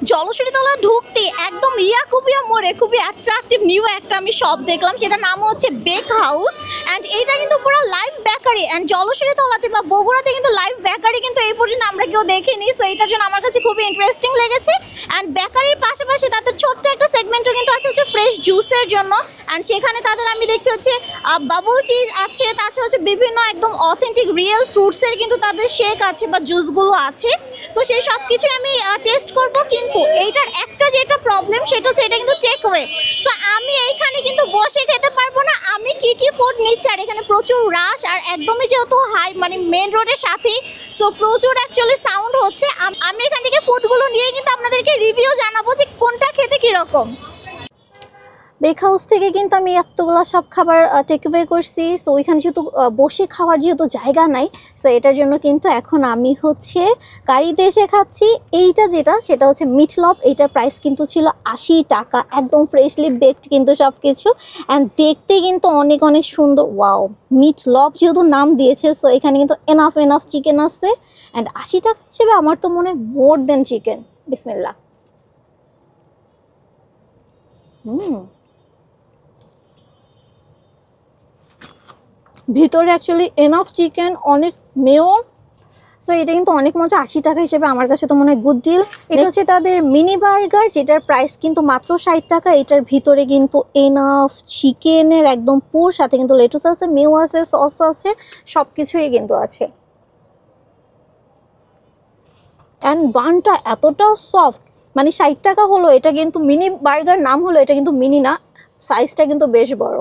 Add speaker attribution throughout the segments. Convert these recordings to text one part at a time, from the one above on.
Speaker 1: জলসূরিতলা ঢুকতে একদম ইয়াকুবিয়া মোড়ে খুবই অ্যাট্রাকটিভ নিউ একটা আমি শপ দেখলাম, সেটার নাম হচ্ছে বেক হাউস। অ্যান্ড এইটা কিন্তু পুরো লাইভ বেকারি, অ্যান্ড জলসূরিতলাতে বা বগুড়াতে কিন্তু লাইভ বেকারি কিন্তু এই পর্যন্ত আমরা কেউ দেখিনি। সো এটার জন্য আমার কাছে খুবই ইন্টারেস্টিং লেগেছে। অ্যান্ড বেকারির পাশাপাশি তাদের ছোট্ট একটা সেগমেন্টও কিন্তু আছে হচ্ছে ফ্রেশ জুসের জন্য। অ্যান্ড সেখানে তাদের আমি দেখছি হচ্ছে বাবল চিজ আছে, তাছাড়া হচ্ছে বিভিন্ন একদম অথেন্টিক রিয়েল ফ্রুটসের কিন্তু তাদের শেক আছে বা জুসগুলো আছে। তো সেই সব কিছুই আমি টেস্ট করব। কিন্তু এইটার একটা যেটা প্রবলেম সেটা হচ্ছে এটা কিন্তু টেক ওয়ে। সো আমি এইখানে কিন্তু বসে খেতে পারবো না। আমি কি ফুড নিচ্ছি, আর এখানে প্রচুর রাশ, আর একদমই যেহেতু হাই মানে মেন রোডের সাথেই, সো প্রচুর অ্যাকচুয়ালি সাউন্ড হচ্ছে। আমি এখান থেকে ফুডগুলো নিয়ে কিন্তু আপনাদেরকে রিভিউ জানাবো যে কোনটা খেতে কীরকম। বেক হাউস থেকে কিন্তু আমি এতগুলো সব খাবার টেক অ্যাওয়ে করছি। সো ওইখানে যেহেতু বসে খাওয়ার যেহেতু জায়গা নাই, সো এটার জন্য কিন্তু এখন আমি হচ্ছে গাড়িতে এসে খাচ্ছি। এইটা যেটা সেটা হচ্ছে মিট লব। এইটার প্রাইস কিন্তু ছিল 80 টাকা, একদম ফ্রেশলি বেকড কিন্তু সব কিছু। অ্যান্ড দেখতে কিন্তু অনেক অনেক সুন্দর। ওয়াও, মিট লব যেহেতু নাম দিয়েছে, সো এখানে কিন্তু এনাফ চিকেন আছে। অ্যান্ড 80 টাকা হিসেবে আমার তো মনে হয় মোর দেন চিকেন। বিসমিল্লাহ। ভিতরে অ্যাকচুয়ালি এনাফ চিকেন, অনেক মেও। সো এটা কিন্তু অনেক মজা। 80 টাকা হিসেবে আমার কাছে তো মনে হয় গুড ডিল। এটা হচ্ছে তাদের মিনি বার্গার, যেটার প্রাইস কিন্তু মাত্র 60 টাকা। এটার ভিতরে কিন্তু এনাফ চিকেনের একদম পুর, সাথে কিন্তু লেটুস আছে, মেও আছে, সস আছে, সব কিছুই কিন্তু আছে। অ্যান্ড বানটা এতটাও সফট, মানে 60 টাকা হলো, এটা কিন্তু মিনি বার্গার নাম হলো, এটা কিন্তু মিনি না, সাইজটা কিন্তু বেশ বড়।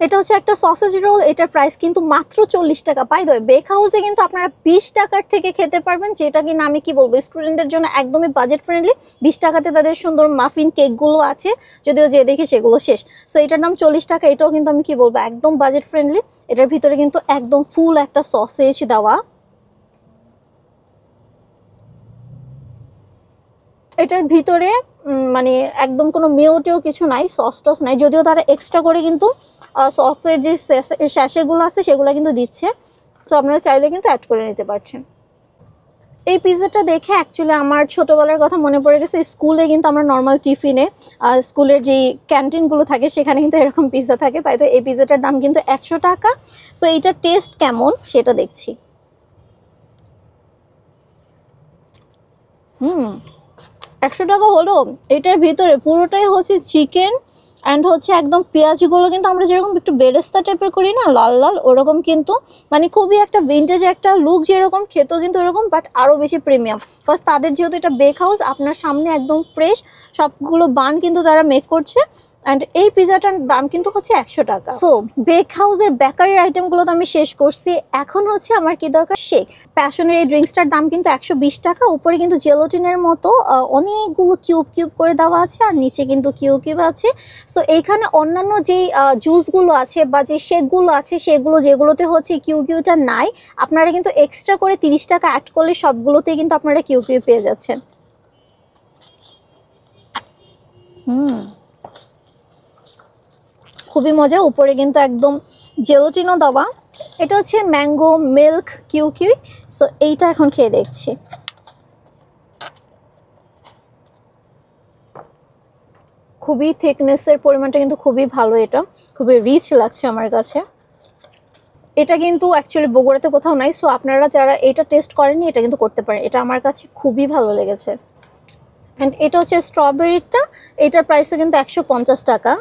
Speaker 1: এটা হচ্ছে একটা সসেজ রোল, এটার প্রাইস কিন্তু মাত্র 40 টাকা। বাই দ্য ওয়ে, বেক হাউসে কিন্তু আপনারা 20 টাকার থেকে খেতে পারবেন, যেটা কিনা আমি কি বলবো স্টুডেন্টদের জন্য একদমই বাজেট ফ্রেন্ডলি। 20 টাকাতে তাদের সুন্দর মাফিন কেকগুলো আছে, যদিও যে দেখি সেগুলো শেষ। সো এটার দাম 40 টাকা। এটাও কিন্তু আমি কি বলবো একদম বাজেট ফ্রেন্ডলি। এটার ভিতরে কিন্তু একদম ফুল একটা সসেজ দেওয়া। এটার ভিতরে মানে একদম কোনো মেয়োটেও কিছু নাই, সস টস নাই, যদিও তারা এক্সট্রা করে কিন্তু সসের যে স্যাশেগুলো আছে সেগুলো কিন্তু দিচ্ছে। সো আপনারা চাইলে কিন্তু অ্যাড করে নিতে পারছেন। এই পিৎজাটা দেখে অ্যাকচুয়ালি আমার ছোটোবেলার কথা মনে পড়ে গেছে। স্কুলে কিন্তু আমরা নর্মাল টিফিনে স্কুলের যেই ক্যান্টিনগুলো থাকে সেখানে কিন্তু এরকম পিৎজা থাকে। তাই তো এই পিৎজাটার দাম কিন্তু 100 টাকা। সো এইটার টেস্ট কেমন সেটা দেখছি। 100 টাকা হলো। এটার ভিতরে পুরোটাই হচ্ছে চিকেন, অ্যান্ড হচ্ছে একদম পেঁয়াজগুলো কিন্তু আমরা যেরকম একটু বেরেস্তা টাইপের করি না, লাল লাল, ওরকম কিন্তু মানে খুবই একটা ভিন্টেজ একটা লুক, যেরকম খেতেও কিন্তু এরকম, বাট আরও বেশি প্রিমিয়াম। বিকজ তাদের যেহেতু এটা বেক হাউস, আপনার সামনে একদম ফ্রেশ সবগুলো বান কিন্তু তারা মেক করছে। অ্যান্ড এই পিৎজাটার দাম কিন্তু হচ্ছে 100 টাকা। সো বেক হাউসের বেকারির আইটেমগুলো তো আমি শেষ করছি। এখন হচ্ছে আমার কি দরকার, শেক। প্যাশনের এই ড্রিঙ্কসটার দাম কিন্তু 120 টাকা। উপরে কিন্তু জেলোটিনের মতো অনেকগুলো কিউব করে দেওয়া আছে, আর নিচে কিন্তু কিউব আছে। সো এইখানে অন্যান্য যেই জুসগুলো আছে বা যে শেকগুলো আছে, সেগুলো যেগুলোতে হচ্ছে কিউটা নাই, আপনারা কিন্তু এক্সট্রা করে 30 টাকা অ্যাড করলে সবগুলোতেই কিন্তু আপনারা কিউ পেয়ে যাচ্ছেন। খুবই মজা। উপরে কিন্তু একদম জেলোটিনও দেওয়া। এটা হচ্ছে ম্যাঙ্গো মিল্ক কিউ। সো এইটা এখন খেয়ে দেখছি। খুবই থিকনেসের পরিমাণটা কিন্তু খুবই ভালো, এটা খুবই রিচ লাগছে আমার কাছে। এটা কিন্তু অ্যাকচুয়ালি বগুড়াতে কোথাও নাই। সো আপনারা যারা এটা টেস্ট করেননি, এটা কিন্তু করতে পারেন। এটা আমার কাছে খুবই ভালো লেগেছে। অ্যান্ড এটা হচ্ছে স্ট্রবেরিটা, এটার প্রাইসও কিন্তু 150 টাকা।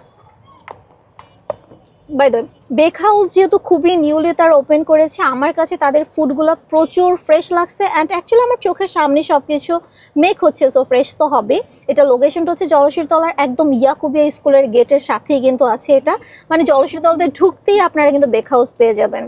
Speaker 1: বাই দ্য বেক হাউস যেহেতু খুবই নিউলি তারা ওপেন করেছে, আমার কাছে তাদের ফুডগুলো প্রচুর ফ্রেশ লাগছে। অ্যান্ড অ্যাকচুয়ালি আমার চোখের সামনে সব কিছু মেক হচ্ছে, সো ফ্রেশ তো হবে। এটা লোকেশনটা হচ্ছে জলসিরতলার একদম ইয়াকুবিয়া স্কুলের গেটের সাথেই কিন্তু আছে। এটা মানে জলসিরতলাতে ঢুকতেই আপনারা কিন্তু বেক হাউস পেয়ে যাবেন।